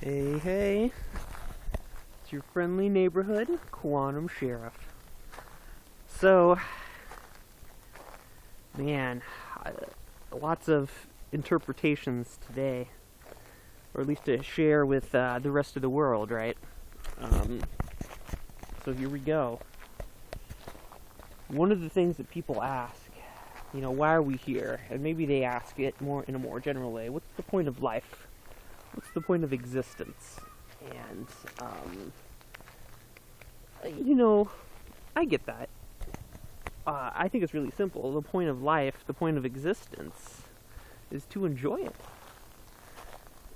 Hey, hey, it's your friendly neighborhood Quantum Sheriff. So, man, lots of interpretations today, or at least to share with the rest of the world, right? So here we go. One of the things that people ask, why are we here? And maybe they ask it in a more general way. What's the point of life? What's the point of existence? And, I get that. I think it's really simple. The point of life, the point of existence, is to enjoy it.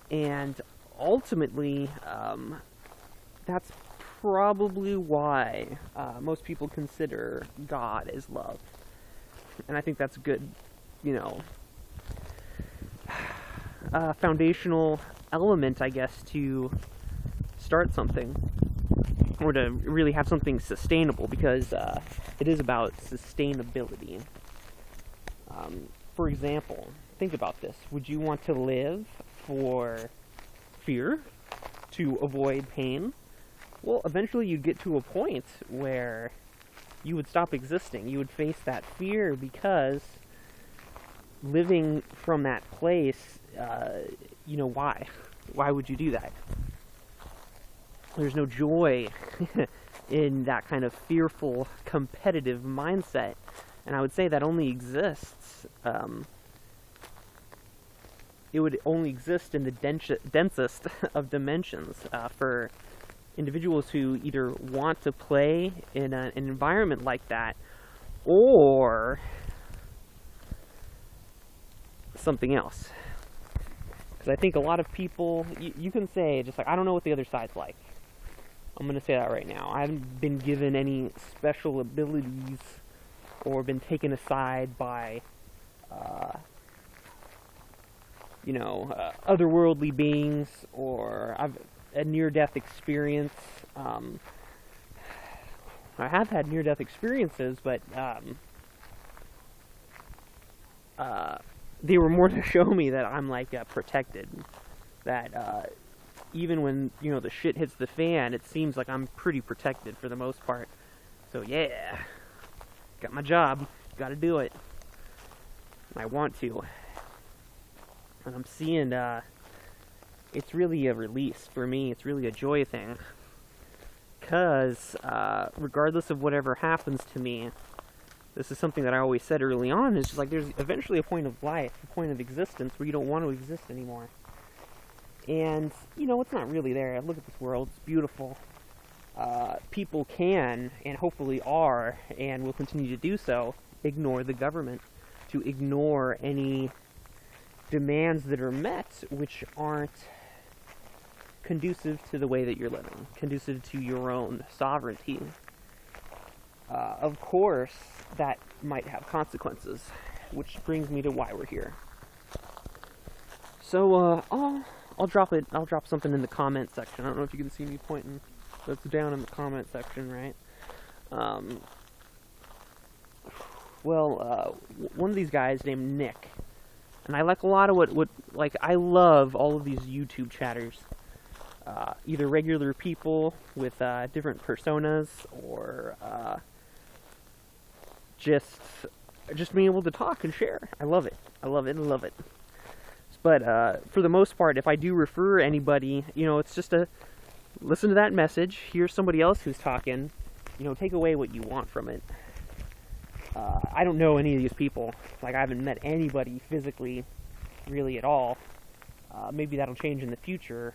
And ultimately, that's probably why most people consider God as love. And I think that's a good, foundational element, I guess, to start something, or to really have something sustainable, because it is about sustainability. For example, think about this. Would you want to live for fear, to avoid pain? Well, eventually you'd get to a point where you would stop existing. You would face that fear, because living from that place, why? Why would you do that? There's no joy in that kind of fearful, competitive mindset. And I would say that only exists, it would only exist in the densest of dimensions for individuals who either want to play in an environment like that, or something else. Because I think a lot of people, you can say, just like, I don't know what the other side's like. I'm going to say that right now. I haven't been given any special abilities or been taken aside by, otherworldly beings, or I've a near-death experience. I have had near-death experiences, but they were more to show me that I'm protected. That even when the shit hits the fan, it seems like I'm pretty protected for the most part. So yeah, got my job, got to do it. I want to, and I'm seeing it's really a release for me. It's really a joy thing, because regardless of whatever happens to me, this is something that I always said early on, is just like, there's eventually a point of life, a point of existence where you don't want to exist anymore. And, it's not really there. Look at this world. It's beautiful. People can, and hopefully are, and will continue to do so, ignore the government, to ignore any demands that are met which aren't conducive to the way that you're living, conducive to your own sovereignty. Of course, that might have consequences, which brings me to why we're here. So, I'll drop something in the comment section. I don't know if you can see me pointing. That's down in the comment section, right? One of these guys named Nick, and I like a lot of what I love all of these YouTube chatters. Either regular people with different personas, or just being able to talk and share. I love it. I love it. I love it. But for the most part, if I do refer anybody, it's just a listen to that message. Here's somebody else who's talking. Take away what you want from it. I don't know any of these people. I haven't met anybody physically, really, at all. Maybe that'll change in the future.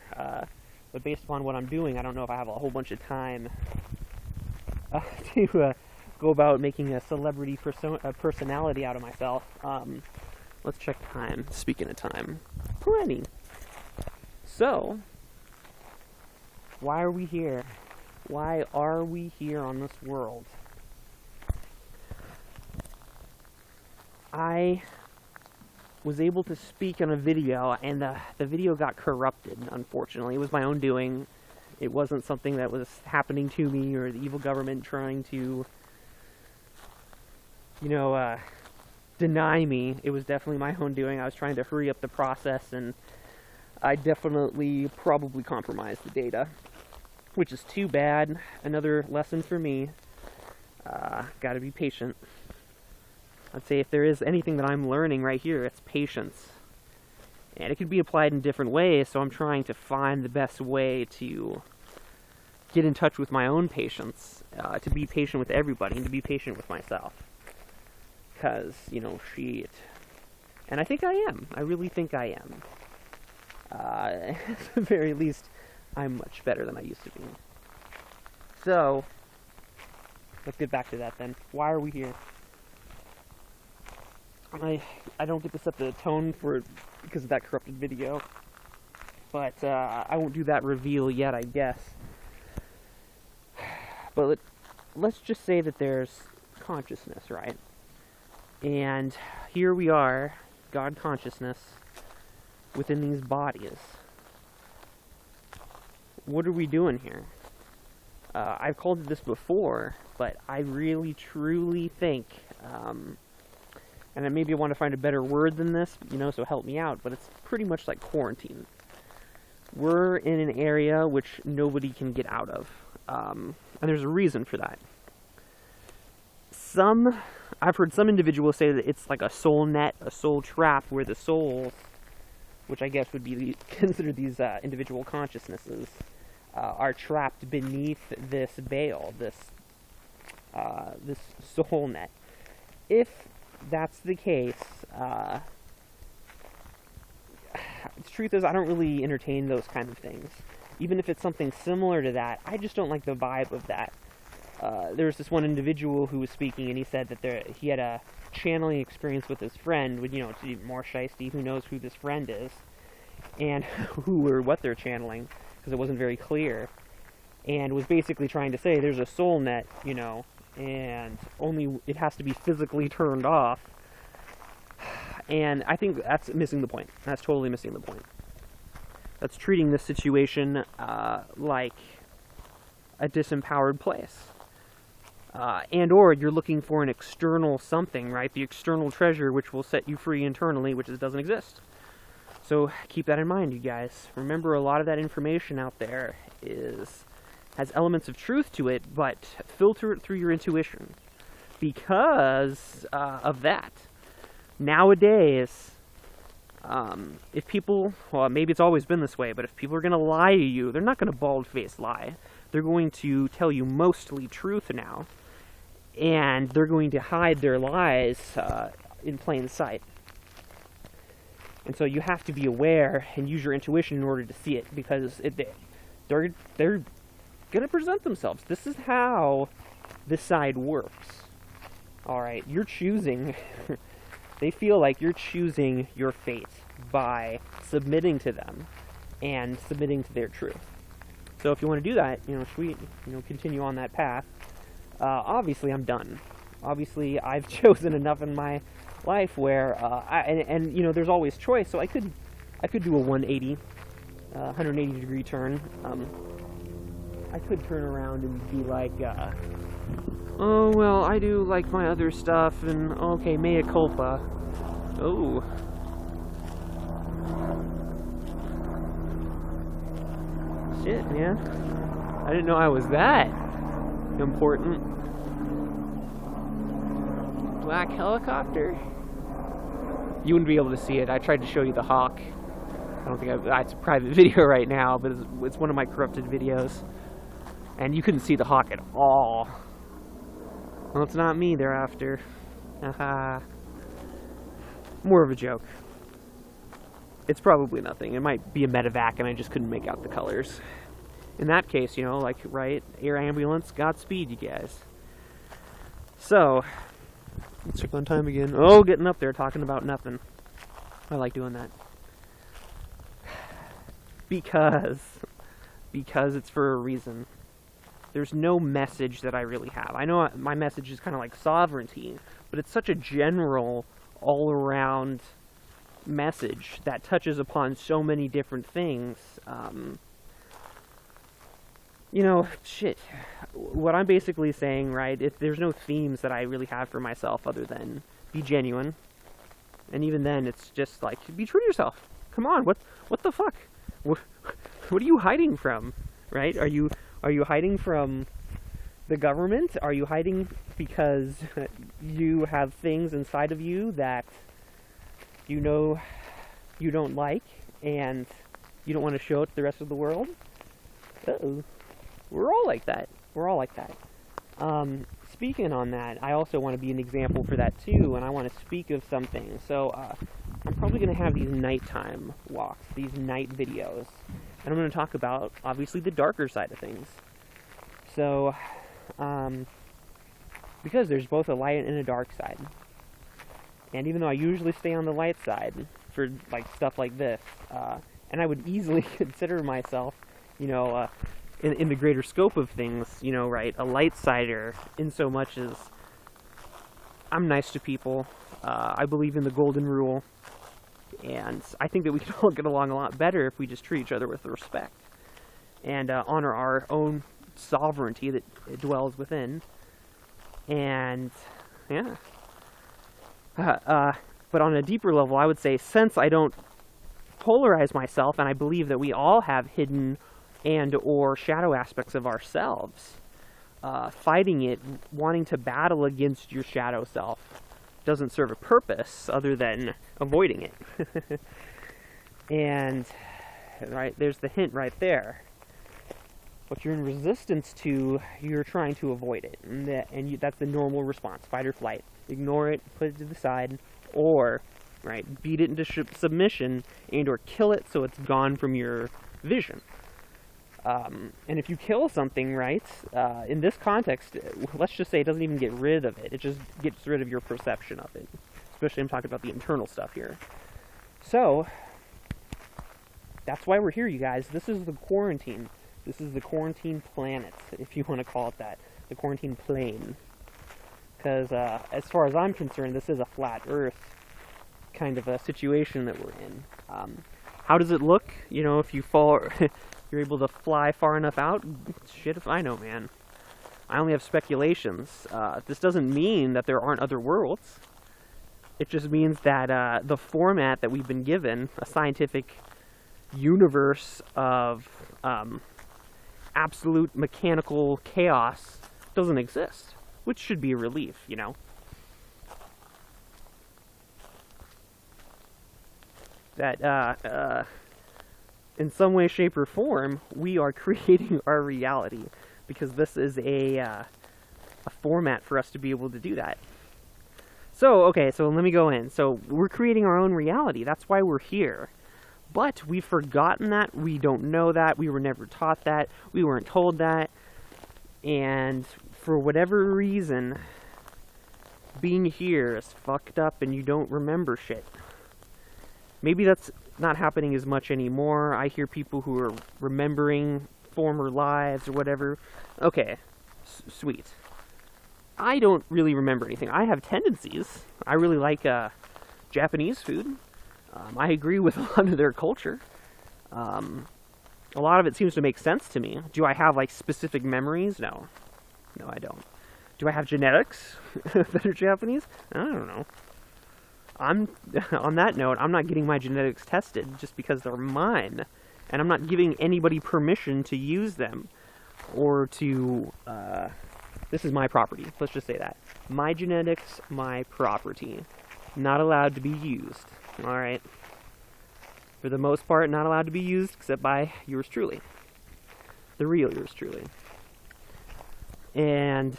But based upon what I'm doing, I don't know if I have a whole bunch of time to go about making a celebrity personality out of myself. Let's check time. Speaking of time, plenty. So, why are we here? Why are we here on this world? I was able to speak on a video, and the video got corrupted, unfortunately. It was my own doing. It wasn't something that was happening to me, or the evil government trying to, deny me. It was definitely my own doing. I was trying to hurry up the process and I definitely probably compromised the data, which is too bad. Another lesson for me. Gotta be patient. I'd say if there is anything that I'm learning right here, it's patience. And it can be applied in different ways, so I'm trying to find the best way to get in touch with my own patience, to be patient with everybody, and to be patient with myself. Because, you know, shit. And I think I am. I really think I am. At the very least, I'm much better than I used to be. So, let's get back to that then. Why are we here? I don't get to set the tone for it because of that corrupted video. But I won't do that reveal yet, I guess. But let's just say that there's consciousness, right? And here we are, God consciousness, within these bodies. What are we doing here? I've called it this before, but I really, truly think, and maybe I want to find a better word than this, you know, so help me out, but it's pretty much like quarantine. We're in an area which nobody can get out of, and there's a reason for that. I've heard some individuals say that it's like a soul net, a soul trap, where the souls, which I guess would be considered these individual consciousnesses, are trapped beneath this veil, this soul net. If that's the case, the truth is I don't really entertain those kind of things. Even if it's something similar to that, I just don't like the vibe of that. There was this one individual who was speaking, and he said that he had a channeling experience with his friend, with, you know, to be more shiesty, who knows who this friend is, and who or what they're channeling, because it wasn't very clear, and was basically trying to say there's a soul net, you know, and only it has to be physically turned off. And I think that's missing the point. That's totally missing the point. That's treating this situation like a disempowered place. And or you're looking for an external something, right? The external treasure which will set you free internally, which doesn't exist. So keep that in mind, you guys. Remember, a lot of that information out there has elements of truth to it, but filter it through your intuition. Because of that. Nowadays, if people, well, maybe it's always been this way, but if people are going to lie to you, they're not going to bald-faced lie. They're going to tell you mostly truth now. And they're going to hide their lies in plain sight. And so you have to be aware and use your intuition in order to see it, because they're going to present themselves. This is how this side works. Alright, you're choosing... They feel like you're choosing your fate by submitting to them and submitting to their truth. So if you want to do that, you know, sweet, you know, continue on that path. Obviously, I'm done. Obviously, I've chosen enough in my life where, and you know, there's always choice. So I could do a 180 degree turn. I could turn around and be like, oh, well, I do like my other stuff, and okay, mea culpa. Oh. Shit, man. I didn't know I was that important. Black helicopter? You wouldn't be able to see it. I tried to show you the hawk. I don't think it's a private video right now, but it's one of my corrupted videos. And you couldn't see the hawk at all. Well, it's not me they're after. Haha. More of a joke. It's probably nothing. It might be a medevac and I just couldn't make out the colors. In that case, you know, like, right, air ambulance, Godspeed, you guys. So, let's check on time again. Oh, getting up there, talking about nothing. I like doing that. Because it's for a reason. There's no message that I really have. I know my message is kind of like sovereignty, but it's such a general, all-around message that touches upon so many different things. You know, shit. What I'm basically saying, right, if there's no themes that I really have for myself other than be genuine. And even then, it's just like, be true to yourself. Come on, what the fuck? what are you hiding from, right? Are you hiding from the government? Are you hiding because you have things inside of you that you know you don't like and you don't want to show it to the rest of the world? Uh-oh. We're all like that. We're all like that. Speaking on that, I also want to be an example for that too, and I want to speak of something. So I'm probably going to have these nighttime walks, these night videos, and I'm going to talk about, obviously, the darker side of things. So, because there's both a light and a dark side. And even though I usually stay on the light side for like stuff like this, and I would easily consider myself, you know, in the greater scope of things, you know, right, a light sider, in so much as I'm nice to people. I believe in the golden rule, and I think that we can all get along a lot better if we just treat each other with respect and honor our own sovereignty that dwells within. And yeah, but on a deeper level, I would say, since I don't polarize myself, and I believe that we all have hidden and or shadow aspects of ourselves, fighting it, wanting to battle against your shadow self, doesn't serve a purpose other than avoiding it. And right there's the hint right there. What you're in resistance to, you're trying to avoid it, and that's the normal response: fight or flight. Ignore it, put it to the side, or right, beat it into submission and or kill it so it's gone from your vision. And if you kill something, right, in this context, let's just say it doesn't even get rid of it. It just gets rid of your perception of it. Especially I'm talking about the internal stuff here. So, that's why we're here, you guys. This is the quarantine. This is the quarantine planet, if you want to call it that. The quarantine plane. Because, as far as I'm concerned, this is a flat Earth kind of a situation that we're in. How does it look? You know, if you fall... you're able to fly far enough out? Shit if I know, man. I only have speculations. This doesn't mean that there aren't other worlds. It just means that the format that we've been given, a scientific universe of absolute mechanical chaos, doesn't exist. Which should be a relief, you know? That, in some way, shape, or form, we are creating our reality, because this is a format for us to be able to do that. So, okay, so let me go in. So, we're creating our own reality. That's why we're here. But we've forgotten that. We don't know that. We were never taught that. We weren't told that. And for whatever reason, being here is fucked up and you don't remember shit. Maybe that's not happening as much anymore. I hear people who are remembering former lives or whatever. Okay, sweet. I don't really remember anything. I have tendencies. I really like Japanese food. I agree with a lot of their culture. A lot of it seems to make sense to me. Do I have, like, specific memories? No. No, I don't. Do I have genetics that are Japanese? I don't know. On that note, I'm not getting my genetics tested just because they're mine. And I'm not giving anybody permission to use them. Or to, this is my property. Let's just say that. My genetics, my property. Not allowed to be used. Alright. For the most part, not allowed to be used except by yours truly. The real yours truly. And...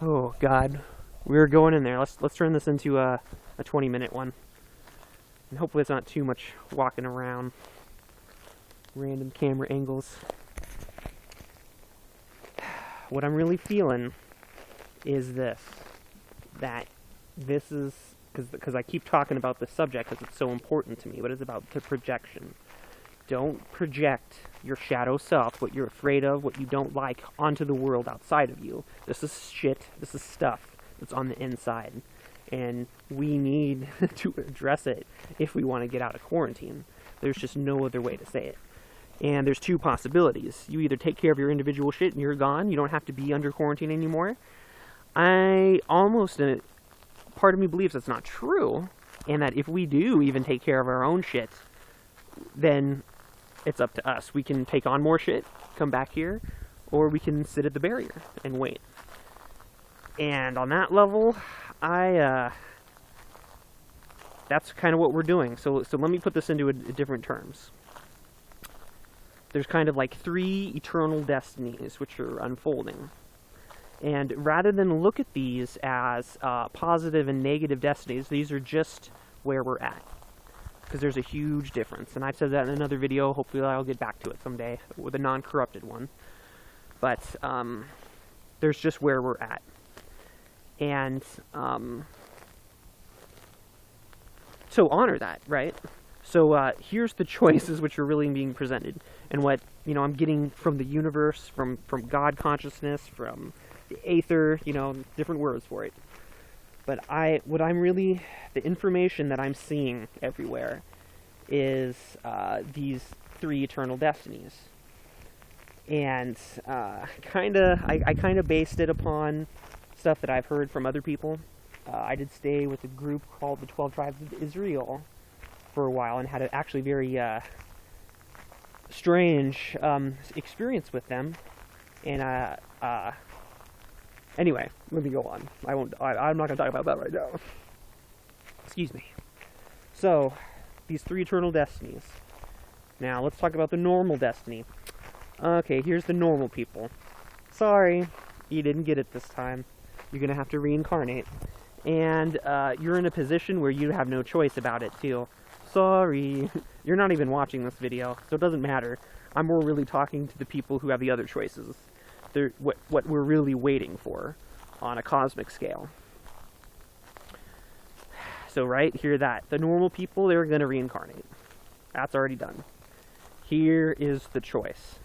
oh, God. We're going in there. Let's turn this into a 20-minute one. And hopefully it's not too much walking around. Random camera angles. What I'm really feeling is this. That this is... because I keep talking about this subject because it's so important to me, but it's about the projection. Don't project your shadow self, what you're afraid of, what you don't like, onto the world outside of you. This is shit. This is stuff that's on the inside. And we need to address it if we want to get out of quarantine. There's just no other way to say it. And there's two possibilities. You either take care of your individual shit and you're gone. You don't have to be under quarantine anymore. I almost... part of me believes that's not true, and that if we do even take care of our own shit, then it's up to us. We can take on more shit, come back here, or we can sit at the barrier and wait. And on that level, that's kind of what we're doing. So let me put this into different terms. There's kind of like 3 eternal destinies which are unfolding. And rather than look at these as positive and negative destinies, these are just where we're at. Because there's a huge difference. And I said that in another video. Hopefully I'll get back to it someday with a non-corrupted one. But there's just where we're at. And so honor that, right? So here's the choices which are really being presented. And what, I'm getting from the universe, from God consciousness, from the aether, different words for it. But the information that I'm seeing everywhere is these 3 eternal destinies. And I kind of based it upon stuff that I've heard from other people. I did stay with a group called the 12 Tribes of Israel for a while and had an actually very strange experience with them. And anyway, let me go on. I'm not going to talk about that right now. Excuse me. So, these 3 eternal destinies. Now, let's talk about the normal destiny. Okay, here's the normal people. Sorry, you didn't get it this time. You're going to have to reincarnate. And you're in a position where you have no choice about it, too. Sorry. You're not even watching this video, so it doesn't matter. I'm more really talking to the people who have the other choices. They're what we're really waiting for on a cosmic scale. So, right, hear that. The normal people, they're going to reincarnate. That's already done. Here is the choice.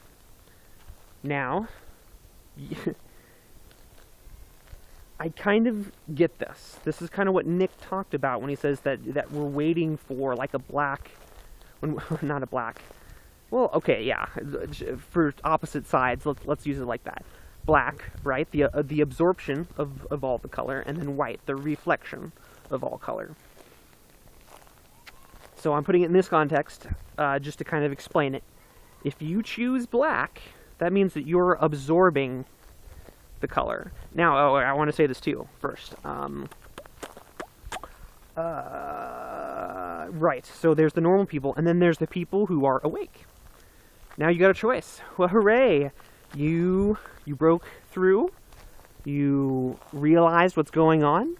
Now, I kind of get this. This is kind of what Nick talked about when he says that we're waiting for like a black, not a black. Well, okay, yeah, for opposite sides, let's use it like that. Black, right, the absorption of all the color, and then white, the reflection of all color. So I'm putting it in this context, just to kind of explain it. If you choose black, that means that you're absorbing the color. Now, I want to say this too, first. Right, so there's the normal people, and then there's the people who are awake. Now you got a choice. Well, hooray! You broke through. You realized what's going on.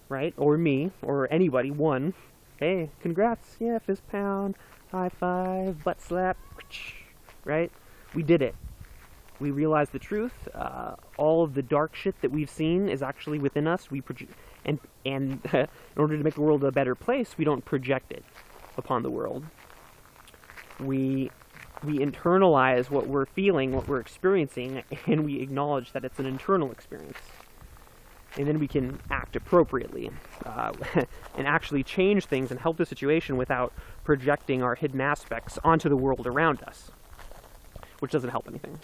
Right, or me, or anybody, won. Hey, congrats, yeah, fist pound, high five, butt slap, right? We did it. We realized the truth. All of the dark shit that we've seen is actually within us. And in order to make the world a better place, we don't project it upon the world. We internalize what we're feeling, what we're experiencing, and we acknowledge that it's an internal experience. And then we can act appropriately and actually change things and help the situation without projecting our hidden aspects onto the world around us, which doesn't help anything.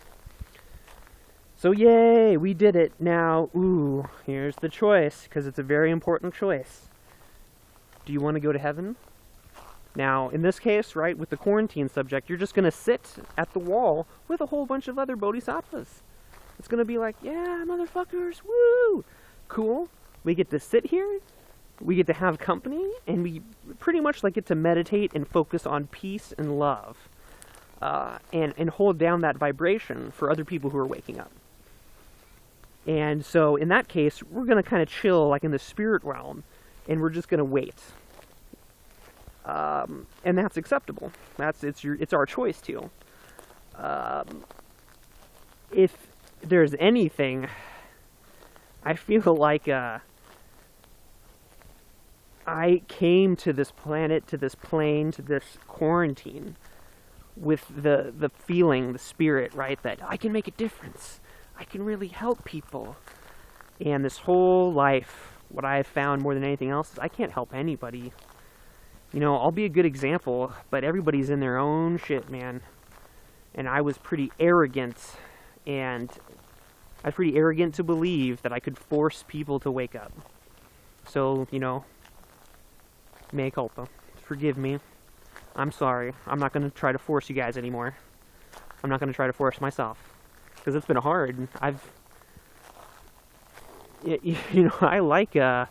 So yay, we did it. Now, ooh, here's the choice, because it's a very important choice. Do you want to go to heaven? Now, in this case, right, with the quarantine subject, you're just going to sit at the wall with a whole bunch of other bodhisattvas. It's going to be like, yeah, motherfuckers, woo! Cool. We get to sit here, we get to have company, and we pretty much like get to meditate and focus on peace and love. And hold down that vibration for other people who are waking up. And so, in that case, we're going to kind of chill, like in the spirit realm, and we're just going to wait. And that's acceptable. It's our choice too. If there's anything, I feel like I came to this planet, to this plane, to this quarantine with the feeling, the spirit, right, that I can make a difference. I can really help people. And this whole life, what I have found more than anything else is I can't help anybody. You know, I'll be a good example, but everybody's in their own shit, man. And I was pretty arrogant, and I was pretty arrogant to believe that I could force people to wake up. So, you know, Mea culpa. Forgive me. I'm sorry. I'm not going to try to force you guys anymore. I'm not going to try to force myself. Because it's been hard. I like a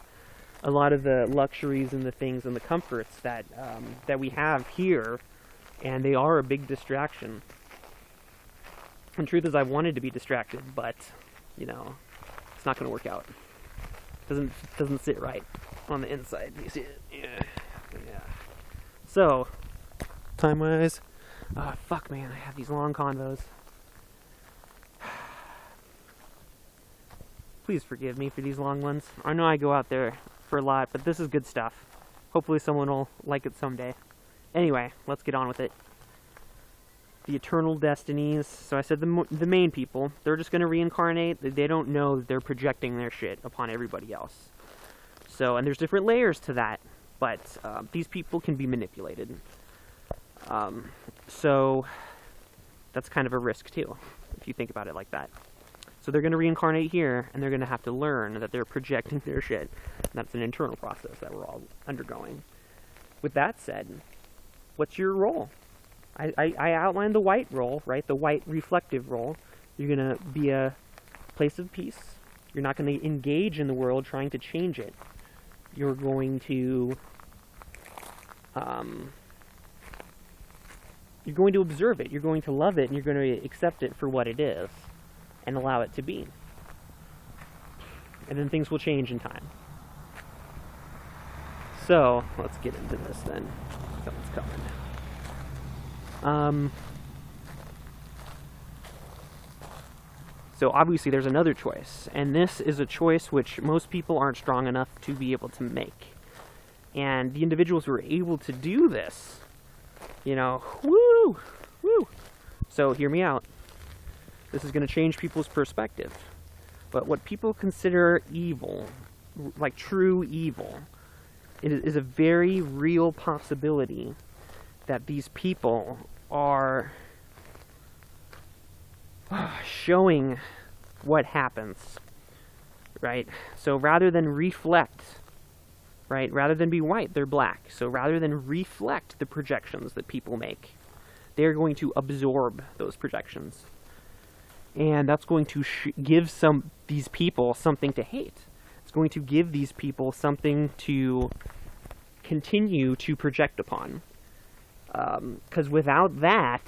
lot of the luxuries and the things and the comforts that we have here, and they are a big distraction. And truth is, I wanted to be distracted, but it's not going to work out. Doesn't sit right on the inside. You see it? Yeah. So, time-wise, fuck, man, I have these long convos. Please forgive me for these long ones. I know I go out there for a lot, but this is good stuff. Hopefully someone will like it someday. Anyway, let's get on with it. The Eternal Destinies. So I said the main people, they're just going to reincarnate. They don't know that they're projecting their shit upon everybody else. So, and there's different layers to that, but these people can be manipulated. So that's kind of a risk too, if you think about it like that. So they're going to reincarnate here, and they're going to have to learn that they're projecting their shit. And that's an internal process that we're all undergoing. With that said, what's your role? I outlined the white role, right? The white reflective role. You're going to be a place of peace. You're not going to engage in the world trying to change it. You're going to observe it. You're going to love it, and you're going to accept it for what it is and allow it to be. And then things will change in time. So, let's get into this then. Something's coming. So obviously there's another choice, and this is a choice which most people aren't strong enough to be able to make. And the individuals who are able to do this, woo! So hear me out. This is going to change people's perspective. But what people consider evil, like true evil, it is a very real possibility that these people are showing what happens, right? So rather than reflect, right, rather than be white, they're black. So rather than reflect the projections that people make, they're going to absorb those projections. And that's going to give these people something to hate. It's going to give these people something to continue to project upon. Because without that,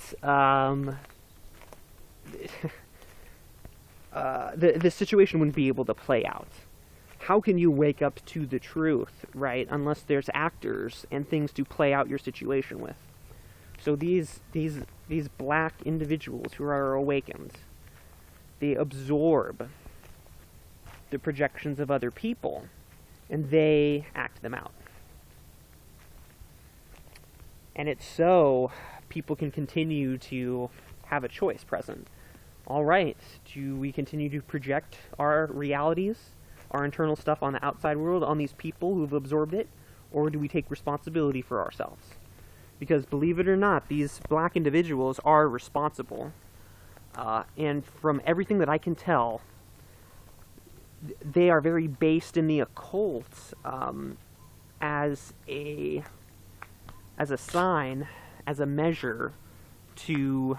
the situation wouldn't be able to play out. How can you wake up to the truth, right, unless there's actors and things to play out your situation with? So these black individuals who are awakened, they absorb the projections of other people, and they act them out. And it's so people can continue to have a choice present. All right, do we continue to project our realities, our internal stuff on the outside world, on these people who've absorbed it, or do we take responsibility for ourselves? Because believe it or not, these black individuals are responsible. And from everything that I can tell, they are very based in the occult as a sign, as a measure to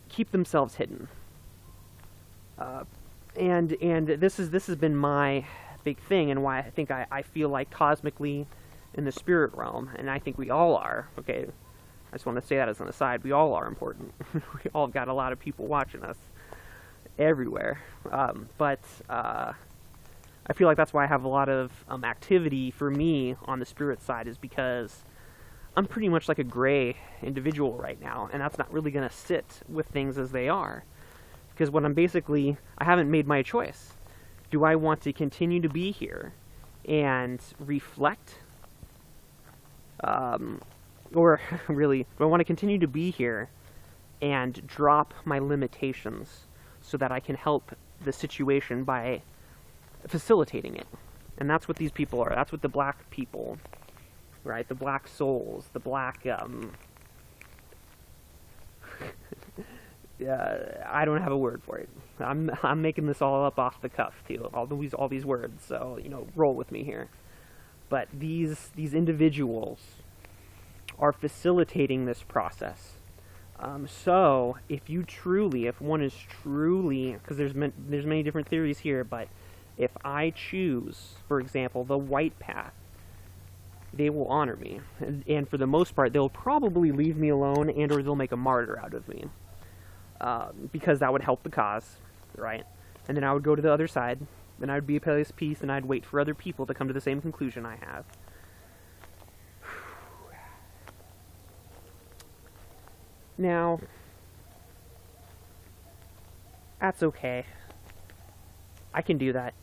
keep themselves hidden. And this has been my big thing, and why I think I feel like cosmically in the spirit realm, and I think we all are, okay, I just want to say that as an aside, we all are important. We all got a lot of people watching us everywhere. But I feel like that's why I have a lot of activity for me on the spirit side, is because I'm pretty much like a gray individual right now, and that's not really going to sit with things as they are. Because what I haven't made my choice. Do I want to continue to be here and reflect? Or really, do I want to continue to be here and drop my limitations so that I can help the situation by facilitating it? And that's what these people are. That's what the black people, right? The black souls, the black, I don't have a word for it. I'm making this all up off the cuff too. All these words. So roll with me here. But these individuals are facilitating this process. So if one is truly, because there's many different theories here, but if I choose, for example, the white path, they will honor me, and for the most part, they'll probably leave me alone, or they'll make a martyr out of me, because that would help the cause, right? And then I would go to the other side, then I would be at peace, and I'd wait for other people to come to the same conclusion I have. Now, that's okay. I can do that.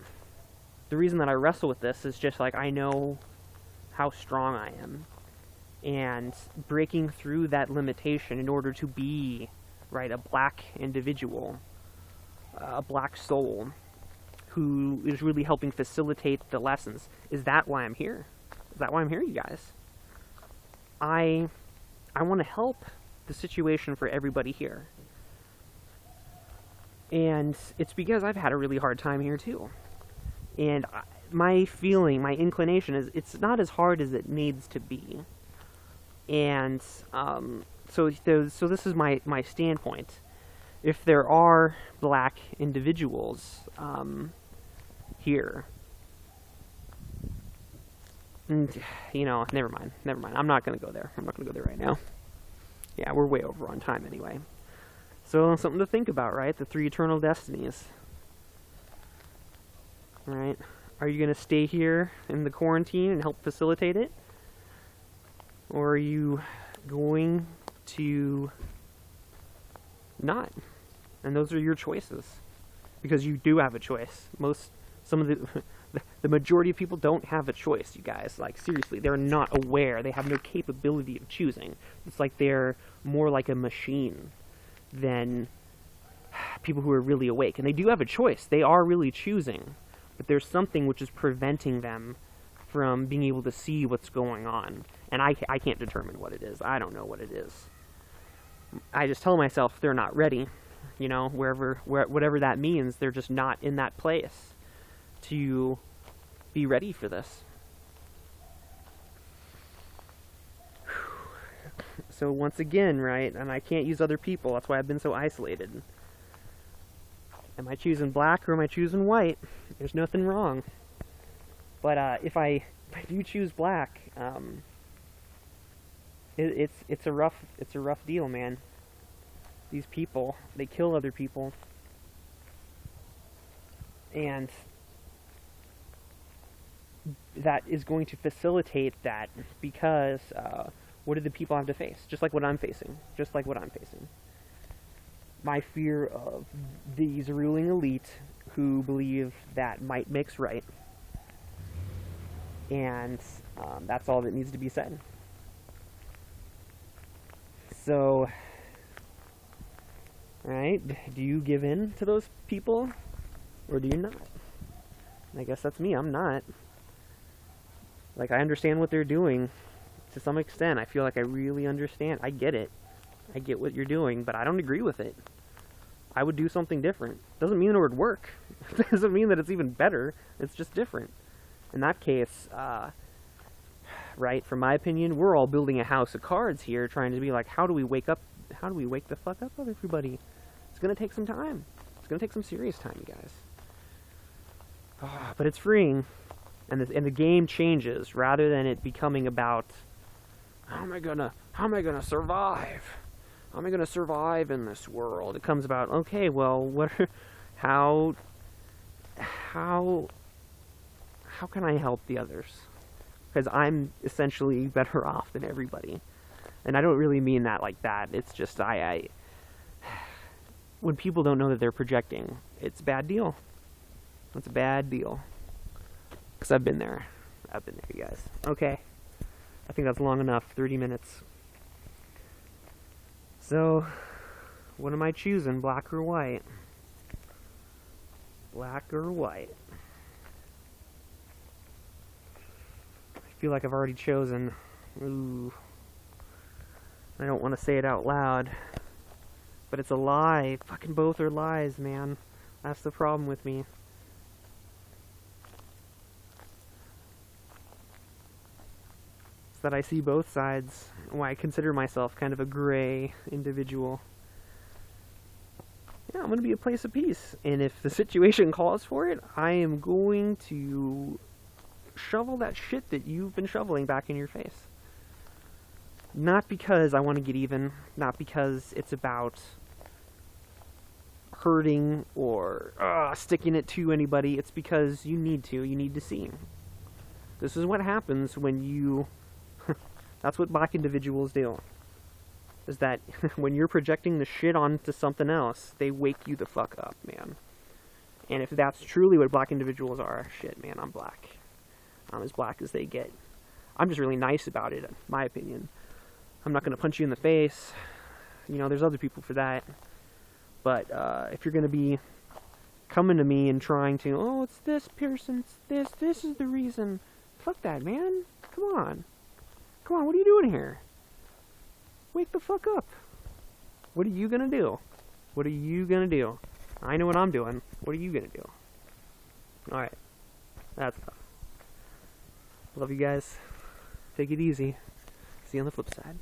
The reason that I wrestle with this is just like I know how strong I am, and breaking through that limitation in order to be, right, a black individual, a black soul who is really helping facilitate the lessons. Is that why I'm here? Is that why I'm here, you guys? I want to help the situation for everybody here. And it's because I've had a really hard time here too. And my inclination is it's not as hard as it needs to be. And so this is my standpoint. If there are black individuals here, and never mind. I'm not going to go there. I'm not going to go there right now. Yeah, we're way over on time anyway. So something to think about, right? The 3 Eternal Destinies. Right? Are you going to stay here in the quarantine and help facilitate it? Or are you going to not? And those are your choices. Because you do have a choice. The majority of people don't have a choice, you guys. Like, seriously, they're not aware. They have no capability of choosing. It's like they're more like a machine than people who are really awake. And they do have a choice. They are really choosing. But there's something which is preventing them from being able to see what's going on. And I can't determine what it is. I don't know what it is. I just tell myself they're not ready. Whatever that means, they're just not in that place to be ready for this. So once again, right, and I can't use other people, that's why I've been so isolated. Am I choosing black or am I choosing white? There's nothing wrong. But if I do choose black, it's a rough deal, man. These people, they kill other people, and that is going to facilitate that because what do the people have to face? Just like what I'm facing. My fear of these ruling elite who believe that might makes right. And that's all that needs to be said. So, right, do you give in to those people, or do you not? I guess that's me, I'm not. Like, I understand what they're doing to some extent. I feel like I really understand. I get it. I get what you're doing, but I don't agree with it. I would do something different. Doesn't mean it would work. Doesn't mean that it's even better. It's just different. In that case, right, from my opinion, we're all building a house of cards here, trying to be like, how do we wake the fuck up of everybody? It's gonna take some time. It's gonna take some serious time, you guys. But it's freeing, and the game changes rather than it becoming about how am I gonna survive? How am I gonna survive in this world? It comes about, okay, well, how can I help the others? Because I'm essentially better off than everybody. And I don't really mean that like that. It's just, when people don't know that they're projecting, it's a bad deal. It's a bad deal. Because I've been there. You guys. Okay. I think that's long enough. 30 minutes. So, what am I choosing? Black or white? Black or white? I feel like I've already chosen. Ooh. I don't want to say it out loud. But it's a lie. Fucking both are lies, man. That's the problem with me. It's that I see both sides. Why I consider myself kind of a gray individual. Yeah, I'm going to be a place of peace. And if the situation calls for it, I am going to shovel that shit that you've been shoveling back in your face. Not because I want to get even, not because it's about hurting or sticking it to anybody. It's because you need to see. This is what happens when you... That's what black individuals do. Is that when you're projecting the shit onto something else, they wake you the fuck up, man. And if that's truly what black individuals are, shit, man, I'm black. I'm as black as they get. I'm just really nice about it, in my opinion. I'm not going to punch you in the face. You know, there's other people for that. But if you're going to be coming to me and trying to, oh, it's this person, it's this is the reason. Fuck that, man. Come on. Come on, what are you doing here? Wake the fuck up. What are you going to do? What are you going to do? I know what I'm doing. What are you going to do? Alright. That's enough. Love you guys. Take it easy. See you on the flip side.